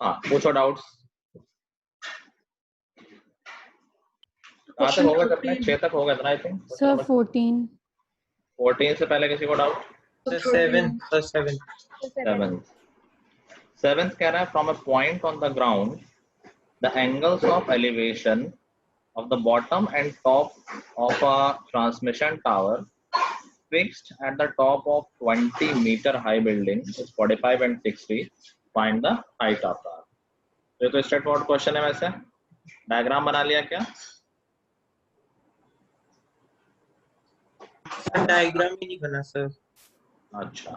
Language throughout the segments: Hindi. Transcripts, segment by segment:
हाँ पूछो डाउट्स। कहाँ तक होगा अपने? 6 तक होगा इतना आई थिंक सर 14। 14 से पहले किसी को डाउट? 7th कह रहा है from a point on the ground the angles of elevation of the bottom and top of a transmission tower fixed at the top of 20-meter high building is 45 and 60. Find the height of the. ये तो स्ट्रेट फॉरवर्ड क्वेश्चन है। वैसे डायग्राम बना लिया क्या? डायग्राम ही नहीं बना सर। अच्छा,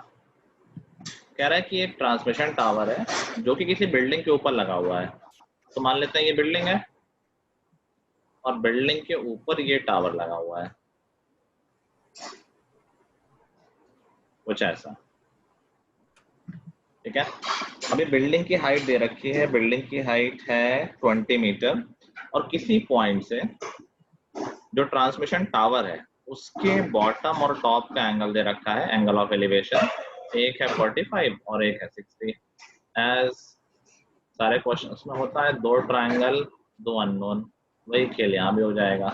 कह रहा है कि एक ट्रांसमिशन टावर है जो कि किसी बिल्डिंग के ऊपर लगा हुआ है। तो मान लेते हैं ये बिल्डिंग है और बिल्डिंग के ऊपर ये टावर लगा हुआ है, कुछ ऐसा। ठीक है, अभी बिल्डिंग की हाइट दे रखी है, बिल्डिंग की हाइट है 20 मीटर और किसी पॉइंट से जो ट्रांसमिशन टावर है उसके बॉटम और टॉप का एंगल दे रखा है, एंगल ऑफ एलिवेशन। एक है 45 और एक है 60। एज सारे क्वेश्चंस में होता है, 2 ट्रायंगल 2 अननोन, वही खेल यहाँ भी हो जाएगा।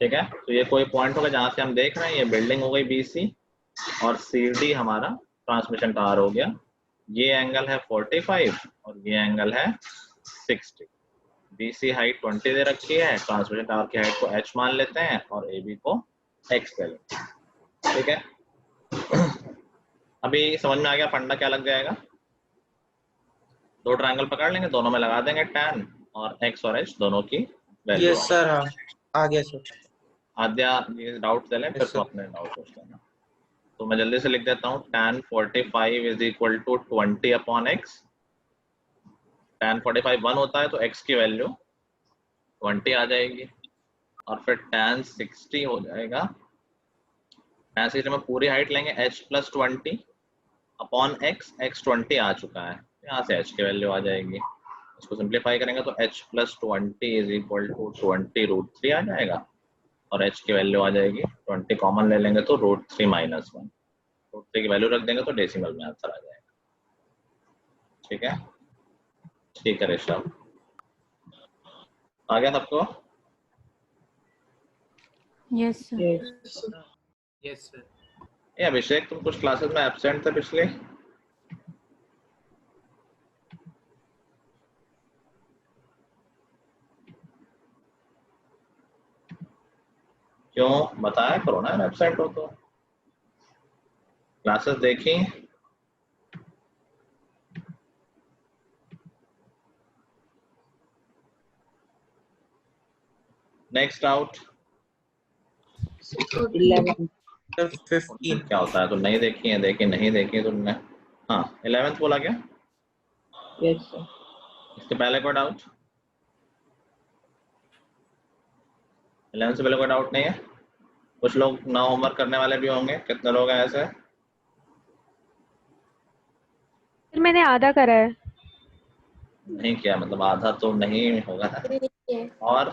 ठीक है, तो ये कोई पॉइंट होगा जहां से हम देख रहे हैं, ये बिल्डिंग हो गई BC और CD हमारा ट्रांसमिशन टावर हो गया। ये एंगल है 45 और ये एंगल है 60। BC हाइट 20 दे रखी है, ट्रांसमिशन टावर की हाइट को H मान लेते हैं और AB को X ले लेते हैं। ठीक है, अभी समझ में आ गया फंडा क्या लग जाएगा? 2 ट्रायंगल पकड़ लेंगे, दोनों में लगा देंगे tan और X और H दोनों की वैल्यू। यस सर, हाँ आ गया सर। आद्या ये डाउट दे लें, फिर तो अपने डाउट पूछ लेना। तो मैं जल्दी से लिख देता हूँ, tan 45 is equal to 20 upon x। tan 45 1 होता है तो x की वैल्यू 20 आ जाएगी और फिर tan 60 हो जाएगा। tan 60 में पूरी हाइट लेंगे h plus 20 upon x, x 20 आ चुका है, यहाँ से h की वैल्यू आ जाएगी। इसको सिंप्लीफाई करेंगे तो h plus 20 is equal to 20√3 आ जाएगा और h की वैल्यू आ जाएगी 20 कॉमन ले लेंगे तो √3 माइनस 1। √3 की वैल्यू रख देंगे तो डेसिमल में आंसर आ जाएगा। ठीक है, ठीक है ऋषभ, आ गया सबको? Yes sir. Yes sir. ये अभिषेक, तुम कुछ क्लासेस में एब्सेंट थे पिछले? क्यों, बताया करो ना एब्सेंट हो तो। क्लासेस देखी? नेक्स्ट आउट 11 15 क्या होता है? तो नहीं देखी है, देखी नहीं देखी तुमने? हाँ 11th बोला क्या? Yes sir. इसके पहले कोई डाउट? 11 से पहले कोई डाउट नहीं है? कुछ लोग ना होमवर्क करने वाले भी होंगे, कितने लोग हैं ऐसे? मैंने आधा करा है। नहीं किया मतलब आधा तो नहीं होगा ना। और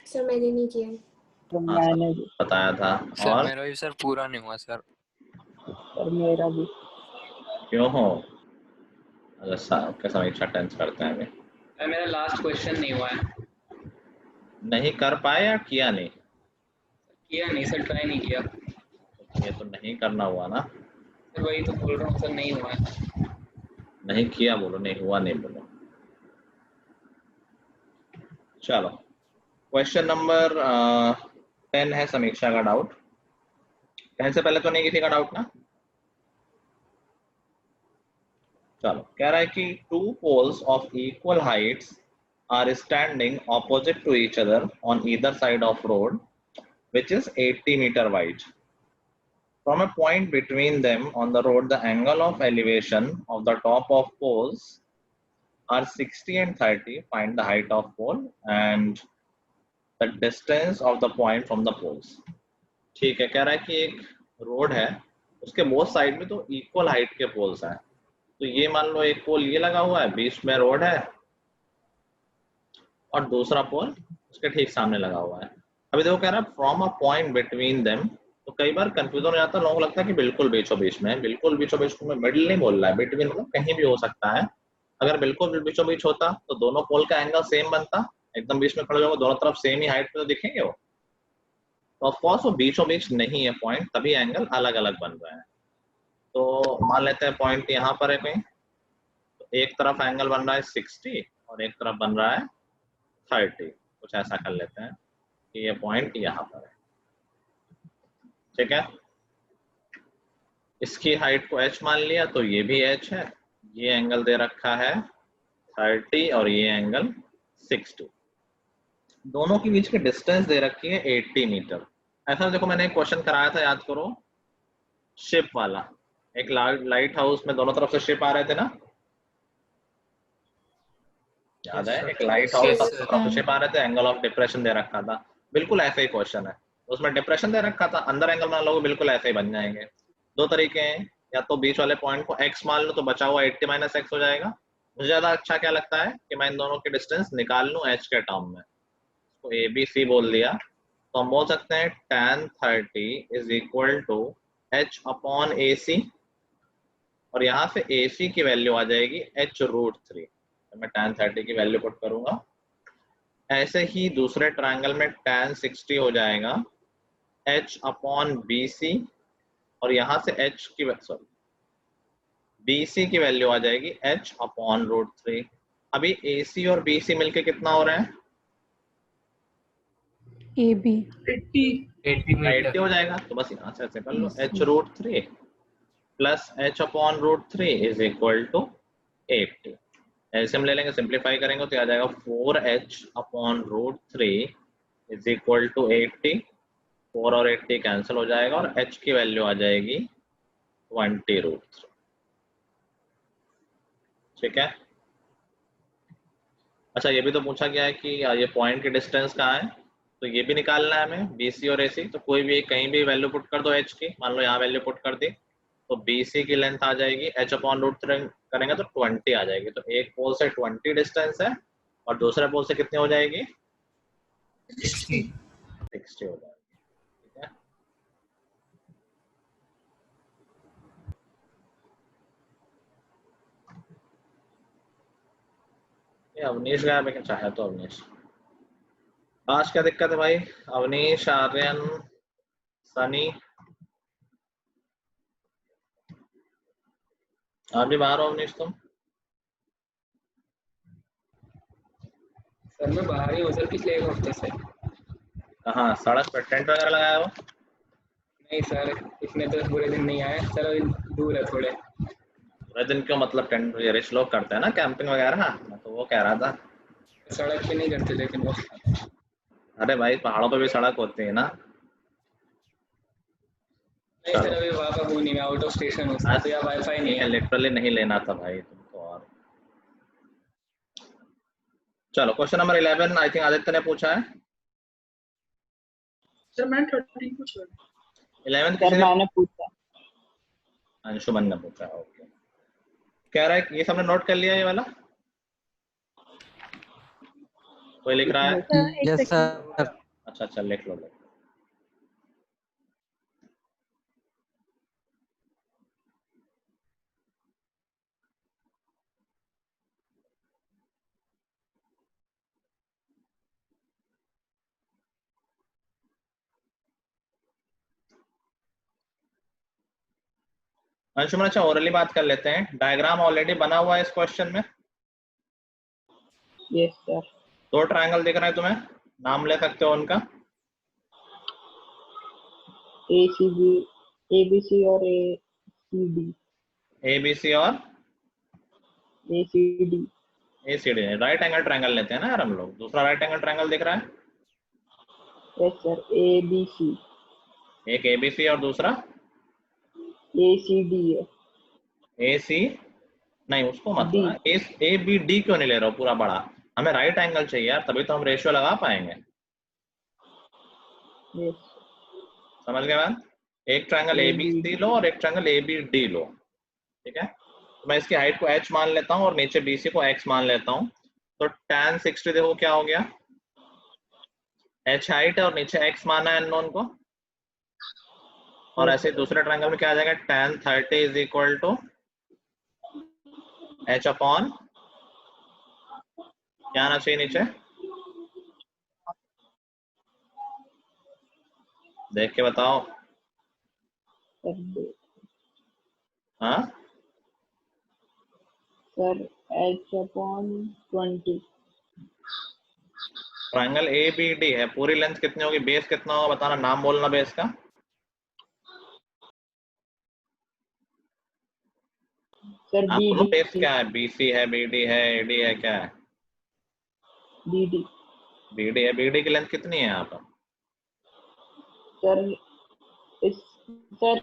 सर मैंने नहीं किया। हाँ सर बताया था। सर और मेरा भी सर पूरा नहीं हुआ सर। सर मेरा भी। क्यों हो? अगर आपका समीक्षा टेंस करते हैं अभी। मेरा लास्ट क्वेश्चन नहीं हुआ है। नहीं कर पाए या किया नहीं? किया नहीं सर, ट्राई नहीं किया। ये तो नहीं करना हुआ ना। सर वही तो बोल रहा हूँ सर, नहीं हुआ है। नहीं किया बोलो, नहीं हुआ नहीं बोलो। चलो क्वेश्चन नंबर 10 है समीक्षा का डाउट। 10 से पहले तो नहीं किसी का डाउट ना? चलो, कह रहा है कि 2 poles of equal heights are standing opposite to each other on either side of road which is 80 meter wide. From a point between them on the road, the angle of elevation of the top of poles are 60 and 30. Find the height of pole and the distance of the point from the poles. ठीक है, कह रहा है कि एक रोड है, उसके बोथ साइड में तो इक्वल हाइट के पोल्स हैं। तो ये मान लो एक पोल ये लगा हुआ है, बीच में रोड है और दूसरा पोल उसके ठीक सामने लगा हुआ है। अभी देखो कह रहा है from a point between them, तो कई बार कंफ्यूजन हो जाता है, लोगों को लगता है कि बिल्कुल बीचों बीच में है। बिल्कुल बीचों बीच में मिडिल नहीं बोल रहा है, बिटवीन मतलब कहीं भी हो सकता है। अगर बिल्कुल बीचों बीच होता तो दोनों पोल का एंगल सेम बनता, एकदम बीच में खड़े होगा दोनों तरफ सेम ही हाइट पे तो दिखेंगे वो। तो ऑफकोर्स वो बीचों बीच नहीं है पॉइंट, तभी एंगल अलग अलग बन रहे हैं। तो मान लेते हैं पॉइंट यहाँ पर है कहीं, तो एक तरफ एंगल बन रहा है 60 और एक तरफ बन रहा है 30, कुछ ऐसा कर लेते हैं कि ये पॉइंट यहाँ पर है, ठीक है। इसकी हाइट को h मान लिया तो ये भी h है, ये एंगल दे रखा है 30 और ये एंगल 60। दोनों के बीच की डिस्टेंस दे रखी है 80 मीटर। ऐसा देखो मैंने एक क्वेश्चन कराया था, याद करो, शिप वाला। एक लाइट हाउस में दोनों तरफ से शिप आ रहे थे ना, याद है? एक लाइट हाउस तरफ से शिप आ रहे थे, एंगल ऑफ डिप्रेशन दे रखा था। बिल्कुल ऐसा ही क्वेश्चन है, उसमें डिप्रेशन दे रखा था, अंदर एंगल मान लो बिल्कुल ऐसे ही बन जाएंगे। दो तरीके हैं, या तो बीच वाले पॉइंट को x मान लो तो बचा हुआ 80 माइनस x हो जाएगा। मुझे ज्यादा अच्छा क्या लगता है कि मैं इन दोनों की डिस्टेंस निकाल लूं h के टर्म में, तो ABC बोल दिया तो हम बोल सकते हैं tan 30 is equal to h upon AC, और यहाँ से AC की वैल्यू आ जाएगी h√3। तो मैं tan 30 की वैल्यू पुट करूंगा। ऐसे ही दूसरे ट्रायंगल में tan 60 हो जाएगा h अपॉन BC, और यहाँ से h की BC की वैल्यू आ जाएगी h अपॉन √3। अभी AC और BC मिलके कितना हो रहा है? AB 80 हो जाएगा। तो बस यहाँ से ऐसे कर लो, Yes, h√3 plus h upon √3 is equal to 80। ऐसे हम ले लेंगे, सिंप्लीफाई करेंगे तो आ जाएगा 4h upon √3 is equal to 80। 4 और 80 कैंसिल हो जाएगा और h की वैल्यू आ जाएगी 20√3, ठीक है। अच्छा, ये भी तो पूछा गया है कि ये पॉइंट की डिस्टेंस कहाँ है, तो ये भी निकालना है हमें, BC और AC। तो कोई भी कहीं भी वैल्यू पुट कर दो h की, मान लो यहाँ वैल्यू पुट कर दी तो BC की लेंथ आ जाएगी h अपॉन √3 करेंगे तो 20 आ जाएगी। तो एक पोल से 20 डिस्टेंस है और दूसरे पोल से कितनी हो जाएगी? 60 हो जाएगी, ठीक है। ये अवनीश गया मैं चाहे तो अवनीश, आज क्या दिक्कत है भाई? अवनीश, आर्यन, सनी, आप भी बाहर हो अवनीश तुम? सर मैं बाहर ही हूँ सर, पिछले एक हफ्ते से। कहाँ, सड़क पर टेंट वगैरह लगाया हो? नहीं सर, इतने तो बुरे दिन नहीं आए सर, अभी दूर है थोड़े। पूरे दिन क्यों, मतलब टेंट ये रिच लोग करते हैं ना कैंपिंग वगैरह, मैं तो वो कह रहा था। सड़क पे नहीं करते लेकिन वो। अरे भाई पहाड़ों पे भी सड़क होती है ना। नहीं सर, अभी वहाँ पर हूँ नहीं, मैं आउट ऑफ स्टेशन हूँ सर, तो यहाँ वाईफाई नहीं है। लिटरली नहीं लेना था भाई तुमको। और चलो question number 11 I think Aditya ने पूछा है। सर मैं 13 पूछ रहा हूँ। 11 सर मैंने पूछा, अंशुमन ने पूछा, ओके। कह रहा है ये सबने नोट कर लिया ये वाला, कोई लिख रहा है? एक सेकंड। अच्छा अच्छा, लिख लो। अंशुमन अच्छा ओरली बात कर लेते हैं, डायग्राम ऑलरेडी बना हुआ है इस क्वेश्चन में। Yes sir. दो ट्रायंगल दिख रहे हैं तुम्हें, नाम ले सकते हो उनका? ABC और ACD। ABC और ACD। ACD, right angle triangle लेते हैं ना यार हम लोग। दूसरा राइट एंगल ट्रायंगल दिख रहा है? Yes sir. ABC। एक ABC और दूसरा ACD है। AC नहीं, उसको मत लो। ABD क्यों नहीं ले रहे हो पूरा बड़ा? हमें राइट एंगल चाहिए यार, तभी तो हम रेशियो लगा पाएंगे। यस। समझ गए बात? एक ट्रायंगल ABC लो और एक ट्रायंगल ABD लो, ठीक है। तो मैं इसकी हाइट को h मान लेता हूँ और नीचे BC को x मान लेता हूँ। तो tan 60 देखो क्या हो गया, h हाइट है और नीचे x माना है अननोन को, और ऐसे दूसरे ट्रायंगल में क्या आ जाएगा, tan 30 is equal to h upon क्या आना चाहिए नीचे, देख के बताओ। हाँ सर h/20। ट्रायंगल ABD है, पूरी लेंथ कितनी होगी, बेस कितना होगा बताना, नाम बोलना बेस का। सर नाम बोलो, BD। बेस क्या है, BC है, BD है, AD है, क्या है, BD। BD है। BD की लेंथ कितनी है यहाँ पर, सर सर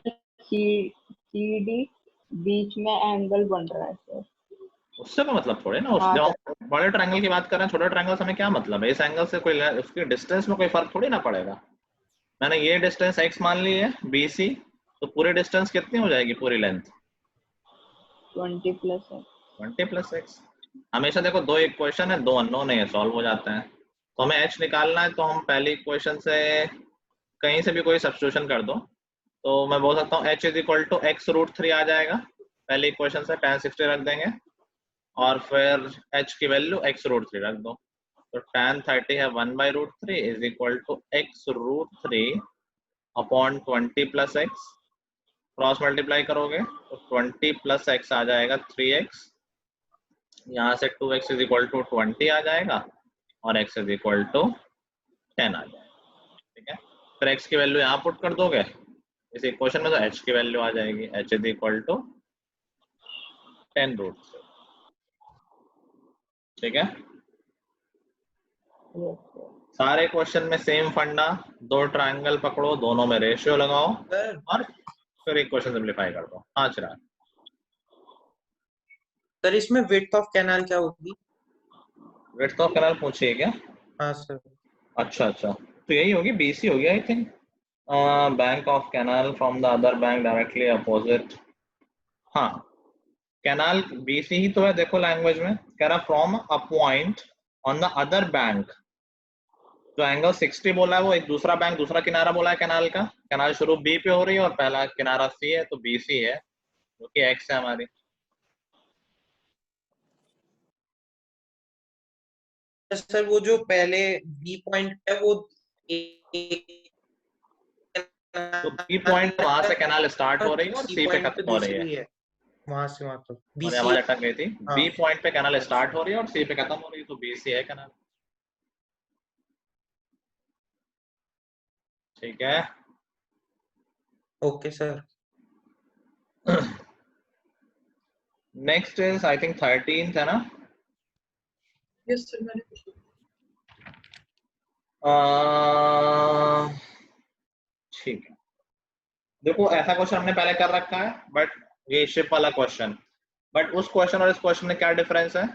CD बीच में एंगल बन रहा है सर। उससे कोई मतलब थोड़े ना, उस हाँ जो सर। बड़े ट्रायंगल की बात कर रहे हैं, छोटे ट्रायंगल से हमें क्या मतलब है, इस एंगल से कोई उसकी डिस्टेंस में कोई फर्क थोड़ी ना पड़ेगा। मैंने ये डिस्टेंस x मान ली है BC, तो पूरी डिस्टेंस कितनी हो जाएगी, पूरी लेंथ 20 प्लस है। 20 प्लस x। हमेशा देखो दो इक्वेशन है, दो अननोन है, सॉल्व हो जाते हैं। तो हमें h निकालना है, तो हम पहली इक्वेशन से कहीं से भी कोई सब्स्टिट्यूशन कर दो, तो मैं बोल सकता हूँ h is equal to x√3 आ जाएगा। पहली इक्वेशन से tan 60 रख देंगे और फिर h की वैल्यू x√3 रख दो, तो tan 30 है 1/√3 is equal to x√3 upon 20 plus x, cross multiply करोगे तो 20 प्लस x आ जाएगा 3x, यहाँ से 2x इज इक्वल टू 20 आ जाएगा और x इज इक्वल टू 10 आ जाएगा। ठीक है, फिर x की वैल्यू यहाँ पुट कर दोगे इस इक्वेशन में, तो h की वैल्यू आ जाएगी, h इज इक्वल टू 10√3। ठीक है, यस सर। सारे क्वेश्चन में सेम फंडा, दो ट्रायंगल पकड़ो, दोनों में रेशियो लगाओ सर और फिर एक क्वेश्चन सिंप्लीफाई कर दो। हाँ चिराग, सर इसमें विड्थ ऑफ कैनाल क्या होगी? विड्थ ऑफ कैनाल पूछिए क्या? हाँ सर। अच्छा अच्छा, तो यही होगी, BC होगी I think, bank of canal from the other bank directly opposite. हाँ, कैनाल BC ही तो है, देखो लैंग्वेज में कह रहा from a point on the other bank, जो एंगल 60 बोला है वो एक दूसरा बैंक, दूसरा किनारा बोला है कैनाल का, कैनाल शुरू B पे हो रही है और पहला किनारा C है, तो BC है जो कि x है हमारी। सर वो जो पहले बी पॉइंट है वो तो B पॉइंट वहां से कैनाल स्टार्ट हो रही है और सी C पे पॉइंट पे खत्म हो रही है। दूसरी है, वहां से वहां तक हमारी BC आवाज है। अटक गई थी। हाँ। B पॉइंट पे कैनाल स्टार्ट हो रही है और C पे खत्म हो रही है, तो BC है कैनाल। ठीक है, okay sir. Next is I think 13th है ना। यस सर मैंने पूछा। ठीक है, देखो ऐसा क्वेश्चन हमने पहले कर रखा है, बट ये शिप वाला क्वेश्चन, बट उस क्वेश्चन और इस क्वेश्चन में क्या डिफरेंस है,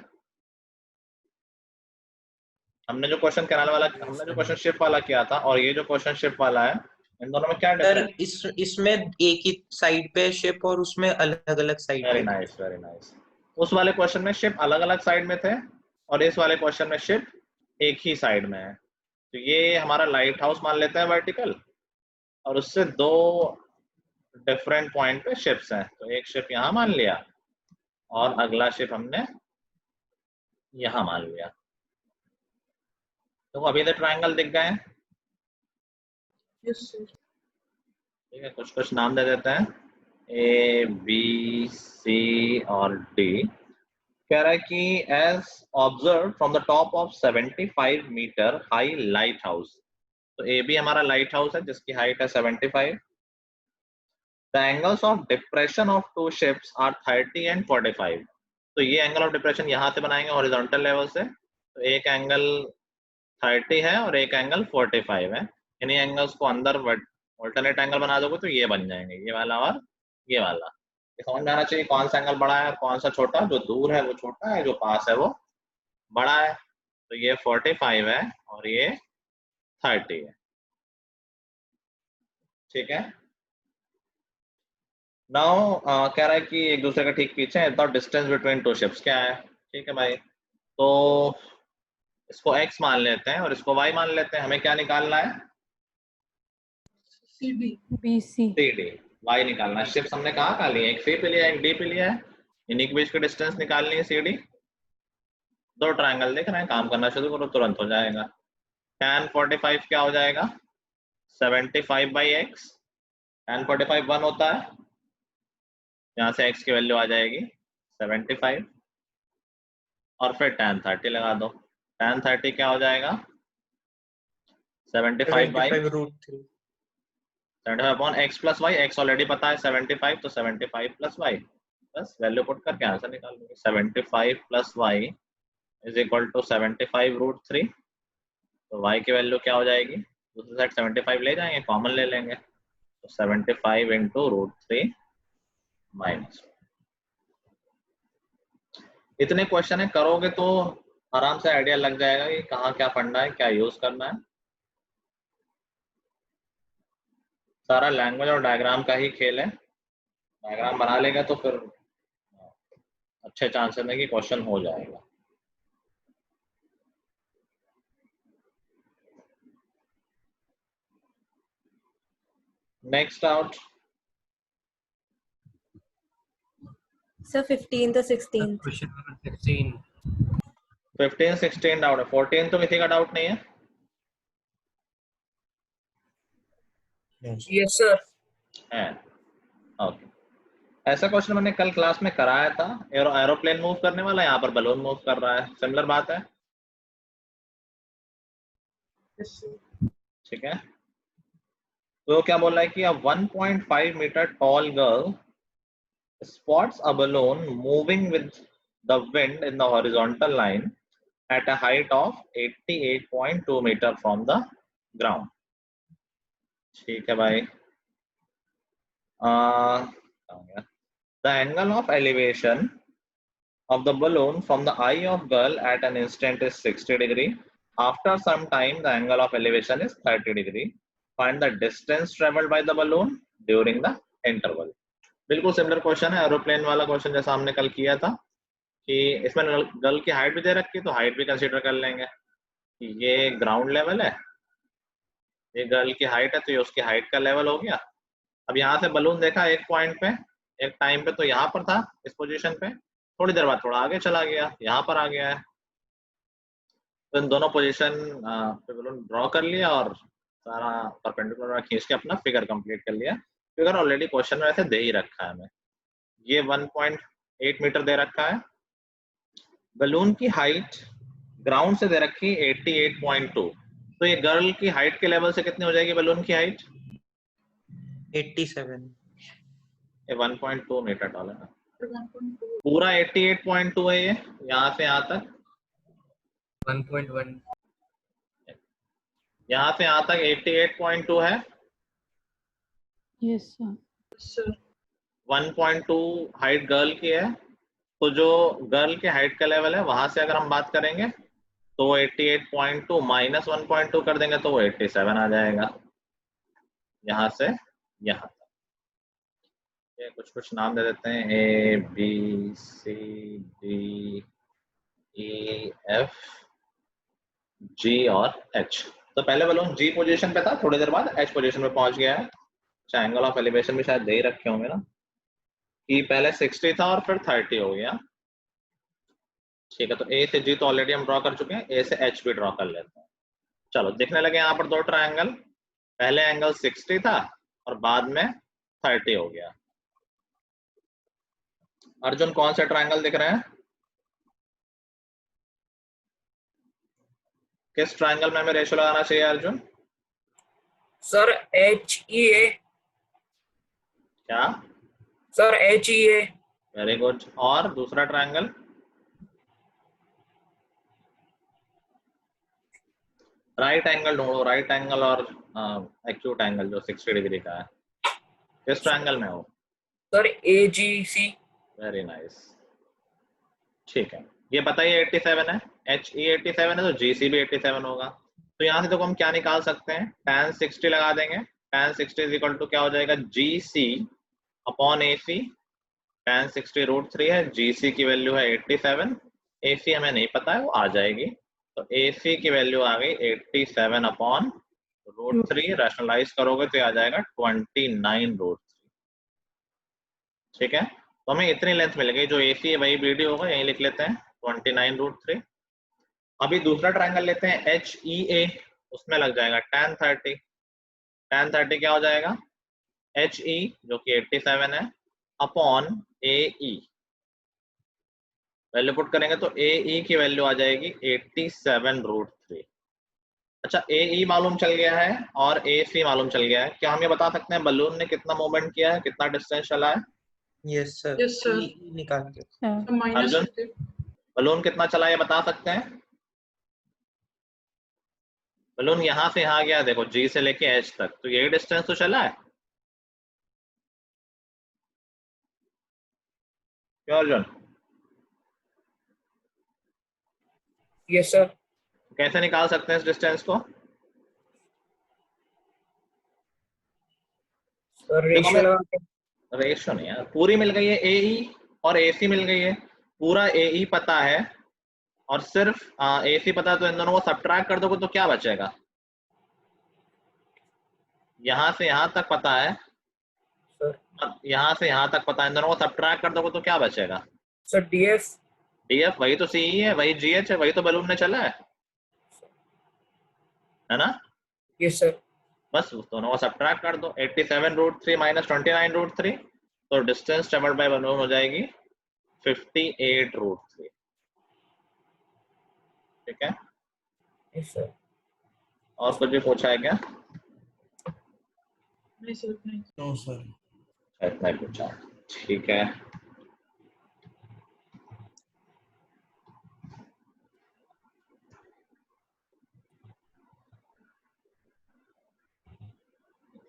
हमने जो क्वेश्चन कैनाल वाला, हमने जो क्वेश्चन शिप वाला किया था और ये जो क्वेश्चन शिप वाला है, इन दोनों में क्या सर डिफरेंस? इसमें एक ही साइड पे शिप और उसमें अलग अलग साइड वेरी पे। Nice very nice. उस वाले क्वेश्चन में शिप अलग अलग साइड में थे और इस वाले क्वेश्चन में शिप एक ही साइड में है, तो ये हमारा लाइट हाउस मान लेते हैं वर्टिकल, और उससे दो डिफरेंट पॉइंट पे शिप्स हैं, तो एक शिप यहाँ मान लिया और अगला शिप हमने यहाँ मान लिया। तो अभी तक ट्रायंगल दिख गए हैं। Yes sir. ठीक है, कुछ कुछ नाम दे देते हैं, A, B, C और D। कह रहा है कि as observe from the top of 75 meter high light house, तो ए बी हमारा लाइट हाउस है जिसकी हाइट है 75। The angles of depression of two ships are 30 and 45। तो ये एंगल ऑफ डिप्रेशन यहाँ से बनाएंगे हॉरिजॉन्टल लेवल से, तो एक एंगल 30 है और एक एंगल 45 है। इन्हीं एंगल्स को अंदर ऑल्टरनेट एंगल बना दोगे तो ये बन जाएंगे, ये वाला और ये वाला। ये समझ में आना चाहिए कौन सा एंगल बड़ा है कौन सा छोटा, जो दूर है वो छोटा है, जो पास है वो बड़ा है। तो ये 45 है और ये 30 है। ठीक है, नाउ कह रहा है कि एक दूसरे का ठीक पीछे है, the distance between two ships क्या है। ठीक है भाई, तो इसको x मान लेते हैं और इसको y मान लेते हैं। हमें क्या निकालना है, CD. BC. CD, y निकालना है। शिफ्ट हमने कहाँ का लिया, एक C पे लिया एक D पे लिया है, इन्हीं के बीच की डिस्टेंस निकालनी है CD। दो ट्रायंगल देख रहे हैं, काम करना शुरू करो तुरंत हो जाएगा। tan 45 क्या हो जाएगा 75/x, tan 45 1 होता है, यहाँ से x की वैल्यू आ जाएगी 75 और फिर tan 30 लगा दो। tan 30 क्या हो जाएगा 75/√3 75/x plus y, x already पता है 75, तो 75 प्लस y, बस वैल्यू पुट करके आंसर निकाल लूंगी। 75 plus y is equal to 75/√3, तो y की वैल्यू क्या हो जाएगी, दूसरी साइड 75 ले जाएंगे, कॉमन ले लेंगे, तो 75 इंटू √3 माइनस। इतने क्वेश्चन है, करोगे तो आराम से आइडिया लग जाएगा कि कहाँ क्या फंडा है, क्या यूज करना है। सारा लैंग्वेज और डायग्राम का ही खेल है, डायग्राम बना लेगा तो फिर अच्छे चांसेस है कि क्वेश्चन हो जाएगा। नेक्स्ट आउट सर 15 तो 16। Question number 16। 15 16 डाउट है, 14 तो किसी का डाउट नहीं है। Yes sir. है ओके। ऐसा क्वेश्चन मैंने कल क्लास में कराया था, एरोप्लेन मूव करने वाला, यहाँ पर बलून मूव कर रहा है, सिमिलर बात है, Yes, sir. ठीक है। तो क्या बोल रहा है कि a 1.5 meter tall girl spots a balloon moving with the wind in the horizontal line at a height of 88.2 meter from the ground। ठीक है भाई। The angle of elevation of the balloon from the eye of girl at an instant is 60 degree. After some time, the angle of elevation is 30 degree. Find the distance traveled by the balloon during the interval। बिल्कुल सिमिलर क्वेश्चन है, एरोप्लेन वाला क्वेश्चन जैसा हमने कल किया था, कि इसमें गर्ल की हाइट भी दे रखी है, तो हाइट भी कंसीडर कर लेंगे। ये ग्राउंड लेवल है, ये गर्ल की हाइट है, तो ये उसकी हाइट का लेवल हो गया। अब यहाँ से बलून देखा एक पॉइंट पे, एक टाइम पे तो यहाँ पर था इस पोजीशन पे, थोड़ी देर बाद थोड़ा आगे चला गया, यहाँ पर आ गया है। तो इन दोनों पोजीशन पे बलून ड्रॉ कर लिया और सारा परपेंडिकुलर खींच के अपना फिगर कंप्लीट कर लिया। फिगर ऑलरेडी क्वेश्चन में वैसे दे ही रखा है हमें, ये 1.8 मीटर दे रखा है। बलून की हाइट ग्राउंड से दे रखी 88.2, तो ये गर्ल की हाइट के लेवल से कितनी हो जाएगी बलून की हाइट 87। ये 1.2 मीटर डॉलर है, 1.2. पूरा 88.2 है ये, यहाँ से यहाँ तक 1.1। यहाँ से यहाँ तक 88.2 है। Yes, sir. Sir. 1.2 height girl की है, तो जो गर्ल के हाइट का लेवल है वहां से अगर हम बात करेंगे तो वो 88.2 माइनस 1.2 कर देंगे तो वो 87 आ जाएगा, यहाँ से यहाँ तक। ये कुछ नाम दे देते हैं, A B C D E F G और एच। तो पहले बलून जी पोजीशन पे था, थोड़ी देर बाद एच पोजीशन पे पहुंच गया है। एंगल ऑफ एलिवेशन भी शायद दे ही रखे होंगे ना, कि पहले 60 था और फिर 30 हो गया। ठीक है, तो ए से जी तो ऑलरेडी हम ड्रॉ कर चुके हैं, ए से एच भी ड्रॉ कर लेते हैं। चलो दिखने लगे यहाँ पर दो ट्रायंगल, पहले एंगल 60 था और बाद में 30 हो गया। अर्जुन कौन से ट्रायंगल दिख रहे हैं, किस ट्रायंगल में हमें रेशो लगाना चाहिए अर्जुन? Sir HEA। क्या सर HEA। Very good. और दूसरा ट्रायंगल राइट एंगल ढूंढो, राइट एंगल और एक्यूट एंगल जो 60 डिग्री का है, किस ट्रायंगल में हो? Sir AGC। वेरी नाइस, ठीक है। ये बताइए 87 है, HE 87 है तो GC भी 87 होगा। तो यहाँ से देखो हम क्या निकाल सकते हैं, tan 60 लगा देंगे, tan 60 इज इक्वल टू क्या हो जाएगा GC अपॉन AC। tan 60 √3 है, GC की वैल्यू है 87, AC हमें नहीं पता है, वो आ जाएगी। तो AC की वैल्यू आ गई 87 अपॉन रूट 3 रैशनलाइज करोगे तो ये आ जाएगा 29 रूट 3। ठीक है, तो हमें इतनी लेंथ मिल गई, जो AC है वही BD होगा, यही लिख लेते हैं 29 रूट 3। अभी दूसरा ट्रायंगल लेते हैं HEA, उसमें लग जाएगा tan 30। tan 30 क्या हो जाएगा, HE जो कि 87 है अपॉन AE, वैल्यू पुट करेंगे तो AE की वैल्यू आ जाएगी 87 रूट 3। अच्छा, AE मालूम चल गया है और AC मालूम चल गया है, क्या हम ये बता सकते हैं बलून ने कितना मूवमेंट किया है, कितना डिस्टेंस चला है? Yes sir, Yes, sir. निकाल के। sir, So minus Arjun? 50. Balloon कितना चला है ये बता सकते हैं? बलून यहाँ से यहाँ गया, देखो G से लेके H तक, तो यही डिस्टेंस तो चला है, क्यों अर्जुन? Yes sir. कैसे निकाल सकते हैं इस डिस्टेंस को? सर देखो रेशियो हमें लगा के। रेशियो नहीं है, पूरी मिल गई है AE और AC मिल गई है, पूरा AE पता है और सिर्फ AC पता है, तो इन दोनों को सब्ट्रैक्ट कर दोगे तो क्या बचेगा? यहाँ से यहाँ तक पता है, सर अब यहाँ से यहाँ तक पता है, इन दोनों को सब्ट्रैक्ट कर दोगे तो क्या बचेगा? Sir DF। DF वही तो CE है, वही GH है, वही तो बलून ने चला है ना? Yes sir. बस दोनों को सब्ट्रैक्ट कर दो, 87 रूट 3 माइनस 29 रूट 3, तो डिस्टेंस ट्रेवल्ड बाय बलून हो जाएगी 58 रूट 3। ठीक है, यस सर। और कुछ भी पूछा है क्या? नहीं sir, नहीं. No sir. इतना ही पूछा है, ठीक है।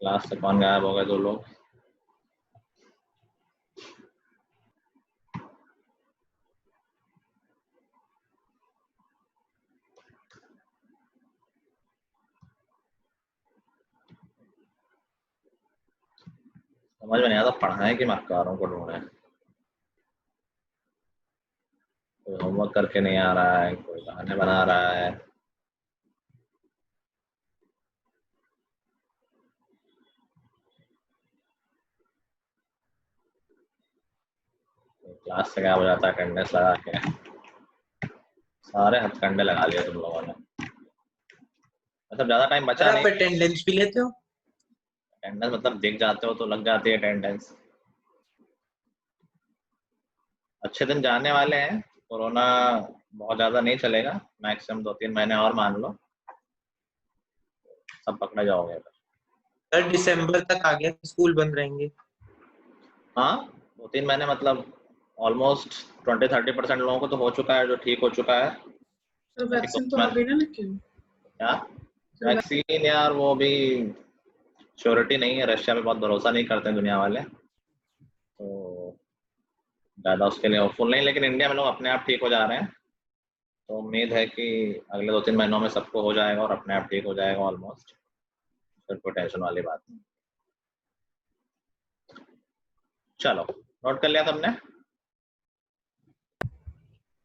क्लास से कौन गायब हो गए, दो लोग? समझ में नहीं आता पढ़ाएं कि मक्कारों को ढूंढे, कोई होमवर्क करके नहीं आ रहा है, कोई बहाने बना रहा है। क्लास से गायब हो जाता है अटेंडेंस लगा के, सारे हथकंडे लगा लिए तुम लोगों ने। मतलब ज्यादा टाइम बचा सर नहीं, आप अटेंडेंस भी लेते हो? अटेंडेंस मतलब दिख जाते हो तो लग जाती है अटेंडेंस। अच्छे दिन जाने वाले हैं, कोरोना बहुत ज्यादा नहीं चलेगा, मैक्सिमम 2-3 महीने और मान लो, सब पकड़े जाओगे। सर दिसंबर तक आ गया, स्कूल बंद रहेंगे। हाँ, 2-3 महीने मतलब ऑलमोस्ट 20-30% लोगों को तो हो चुका है जो ठीक हो चुका है। So vaccine तो आ गई ना लेकिन. क्या वैक्सीन यार, वो भी श्योरिटी नहीं है, रशिया पे बहुत भरोसा नहीं करते हैं दुनिया वाले, तो ज़्यादा उसके लिए होपफुल नहीं, लेकिन इंडिया में लोग अपने आप ठीक हो जा रहे हैं, तो उम्मीद है कि अगले 2-3 महीनों में सबको हो जाएगा और अपने आप ठीक हो जाएगा ऑलमोस्ट, फिर कोई टेंशन वाली बात नहीं। चलो नोट कर लिया सबने?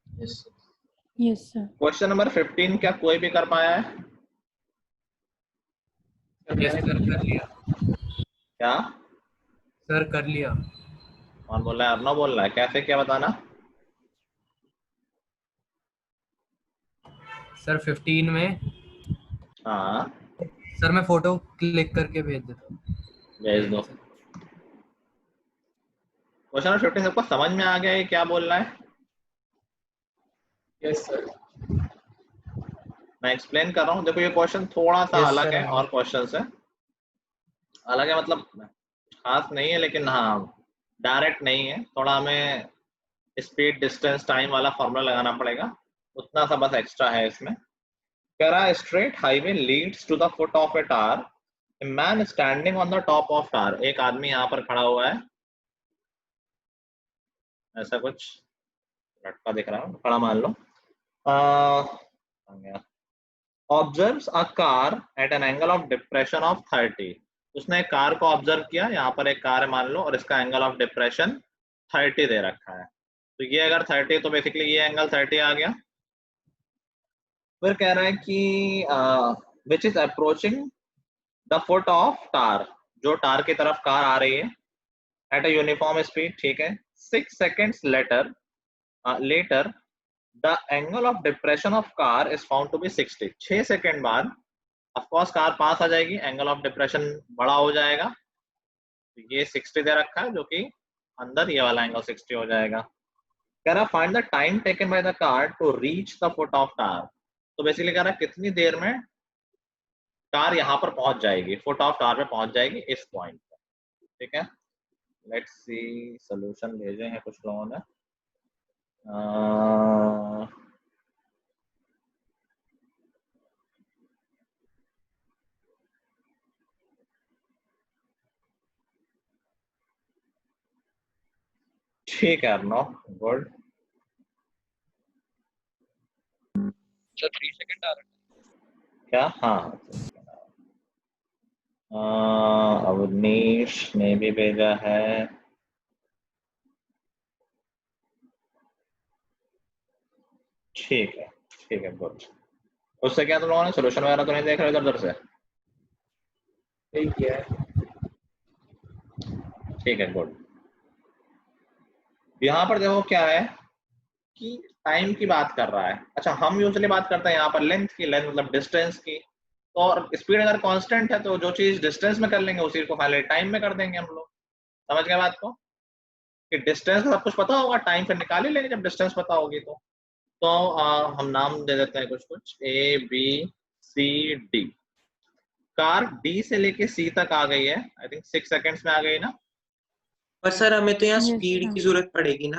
Yes sir. yes sir, question number 15 क्या कोई भी कर पाया है? यस सर कर लिया। क्या सर कर लिया। कौन बोल रहा है? अर्नव बोल रहा है, कैसे क्या बताना? सर 15 में हाँ सर मैं फोटो क्लिक करके भेज देता हूँ। भेज दो। क्वेश्चन नंबर 15 सबको समझ में आ गया ये क्या बोल रहा है? Yes sir. मैं एक्सप्लेन कर रहा हूँ, देखो ये क्वेश्चन थोड़ा सा Yes, अलग sir. है और क्वेश्चन से अलग है, मतलब खास नहीं है, लेकिन हाँ डायरेक्ट नहीं है, थोड़ा हमें स्पीड डिस्टेंस टाइम वाला फॉर्मूला लगाना पड़ेगा, उतना सा बस एक्स्ट्रा है इसमें। कह रहा है straight highway leads to the foot of a tower, a man standing on the top of tower, एक आदमी यहाँ पर खड़ा हुआ है, ऐसा कुछ लटका दिख रहा है, खड़ा मान लो, observes a car at an angle of depression of 30, उसने एक कार को ऑब्जर्व किया, यहाँ पर एक कार है मान लो और इसका एंगल ऑफ डिप्रेशन 30 दे रखा है, तो ये अगर 30 तो बेसिकली ये एंगल 30 आ गया। फिर कह रहा है कि which is approaching the foot of tower, जो टार की तरफ कार आ रही है, एट अ यूनिफॉर्म स्पीड, ठीक है, 6 seconds later the angle of depression of car is found to be 60। 6 second बाद ऑफकोर्स कार पास आ जाएगी, एंगल ऑफ डिप्रेशन बड़ा हो जाएगा, ये 60 दे रखा है, जो कि अंदर ये वाला एंगल 60 हो जाएगा। कह रहा find the time taken by the car to reach the foot of tower. तो बेसिकली कह रहा कितनी देर में कार यहाँ पर पहुंच जाएगी, फुट ऑफ टार पे पहुंच जाएगी इस पॉइंट पर, ठीक है। लेट्स सी, सॉल्यूशन भेजे हैं कुछ लोगों ने। ठीक है अर्नव, गुड। सर 3 सेकंड आ रहा है क्या? हाँ, अवनीश ने भी भेजा है। ठीक है गुड। उससे क्या तुम लोगों ने सोल्यूशन वगैरह तो नहीं देख रहे इधर से? ठीक है। ठीक है गुड। यहाँ पर देखो क्या है कि टाइम की बात कर रहा है। अच्छा, हम यूजुअली बात करते हैं यहाँ पर लेंथ की, लेंथ मतलब डिस्टेंस की। तो और स्पीड अगर कांस्टेंट है तो जो चीज डिस्टेंस में कर लेंगे उसी को फाइनली टाइम में कर देंगे हम लोग। समझ गए बात को कि डिस्टेंस सब कुछ पता होगा, टाइम फिर निकाल ही लेंगे जब डिस्टेंस पता होगी तो हम नाम दे देते हैं कुछ A B C D. Car D से लेके सी तक आ गई है, आई थिंक 6 seconds में आ गई ना। पर सर हमें तो यहाँ Yes, स्पीड sir. की जरूरत पड़ेगी ना।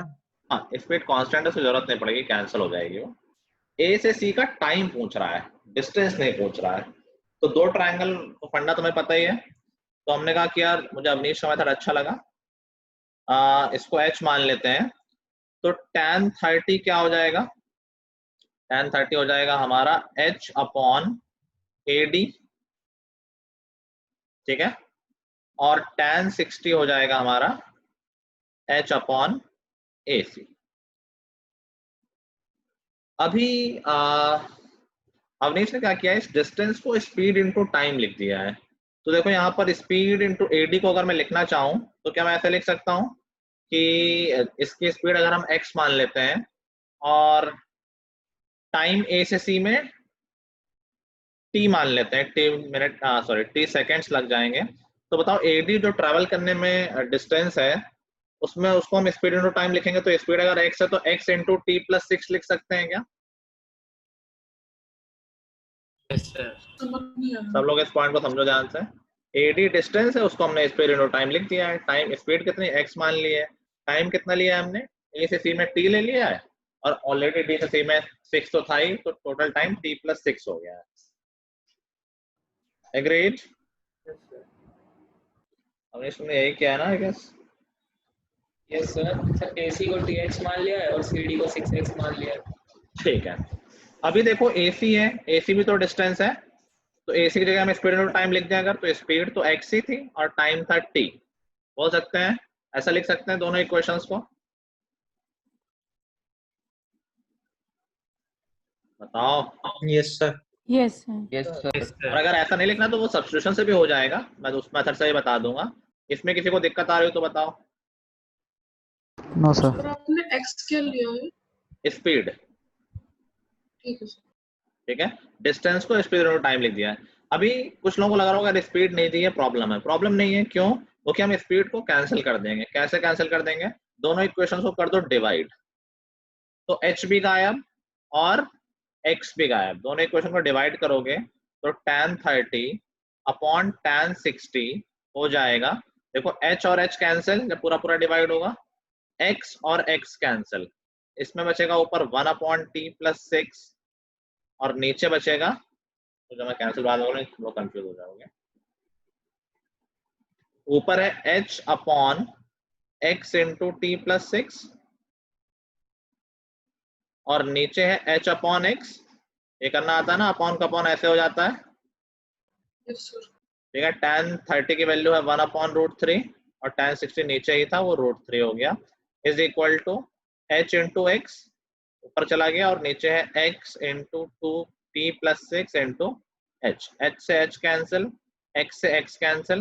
हाँ, स्पीड कांस्टेंट है तो जरूरत नहीं पड़ेगी, कैंसिल हो जाएगी वो। ए से सी का टाइम पूछ रहा है, डिस्टेंस नहीं पूछ रहा है। तो दो ट्रायंगल फंडा तुम्हें पता ही है। तो हमने कहा कि यार मुझे अवनीश का मेथड अच्छा लगा, इसको एच मान लेते हैं। तो tan 30 क्या हो जाएगा? tan 30 हो जाएगा हमारा h अपॉन AD, ठीक है। और tan 60 हो जाएगा हमारा h अपॉन AC। अभी अवनीश ने क्या किया है, इस डिस्टेंस को स्पीड इनटू टाइम लिख दिया है। तो देखो यहाँ पर स्पीड इनटू AD को अगर मैं लिखना चाहूँ तो क्या मैं ऐसे लिख सकता हूँ कि इसकी स्पीड अगर हम x मान लेते हैं और टाइम A से C में t मान लेते हैं, t सेकेंड्स लग जाएंगे। तो बताओ AD जो ट्रैवल करने में डिस्टेंस है उसमें उसको हम स्पीड इनटू टाइम लिखेंगे। तो स्पीड अगर x है तो x इंटू t+6 लिख सकते हैं क्या? समझ नहीं आ सब रहा। लोग इस पॉइंट को समझो ध्यान से। AD डिस्टेंस है, उसको हमने स्पीड इनटू टाइम लिख दिया है। टाइम स्पीड कितनी x मान ली है, टाइम कितना लिया है हमने, A से C में t ले लिया है और ऑलरेडी D से C में 6 तो था ही, तो टोटल टाइम t+6 हो गया है। एग्रीड? हमने इसमें यही किया है ना I guess. Yes sir. Sir AC को टीएक्स मान लिया है और सीडी को 6x मान लिया है। ठीक है, अभी देखो AC है, AC भी तो डिस्टेंस है। तो AC की जगह हम स्पीड इनटू टाइम लिख दें अगर, तो स्पीड तो x ही थी और टाइम था t। बोल सकते हैं, ऐसा लिख सकते हैं दोनों इक्वेशंस को। बताओ। Yes sir. Yes, sir. और अगर ऐसा नहीं लिखना तो वो सब्स्टिट्यूशन से भी हो जाएगा, मैं उस मेथड से ही बता दूंगा। इसमें किसी को दिक्कत आ रही हो तो बताओ। No sir. सर आपने x क्या लिया है? स्पीड, ठीक है सर। ठीक है, डिस्टेंस को स्पीड इनटू टाइम लिख दिया है। अभी कुछ लोगों को लग रहा होगा स्पीड नहीं दी है, प्रॉब्लम है। प्रॉब्लम नहीं है, क्यों? क्योंकि हम स्पीड को कैंसिल कर देंगे। कैसे कैंसिल कर देंगे? दोनों इक्वेशंस को कर दो डिवाइड, तो h भी गायब और x भी गायब। दोनों इक्वेशन को डिवाइड करोगे तो tan 30 अपॉन tan 60 हो जाएगा। देखो h और h कैंसिल, जब पूरा पूरा डिवाइड होगा, x और x कैंसिल, इसमें बचेगा ऊपर 1 अपॉन t+6 और नीचे बचेगा, तो जब मैं कैंसिल बाद होगा तुम लोग कंफ्यूज हो जाओगे। ऊपर है h upon x into t+6 और नीचे है h अपॉन x। ये करना आता है ना, अपॉन का अपॉन ऐसे हो जाता है, यस सर। ठीक है। tan 30 की वैल्यू है 1 अपॉन √3 और tan 60 नीचे ही था, वो √3 हो गया, is equal to h into X, ऊपर चला गया, और नीचे है x into 2t+6 into h। h से h कैंसिल, x से x कैंसिल,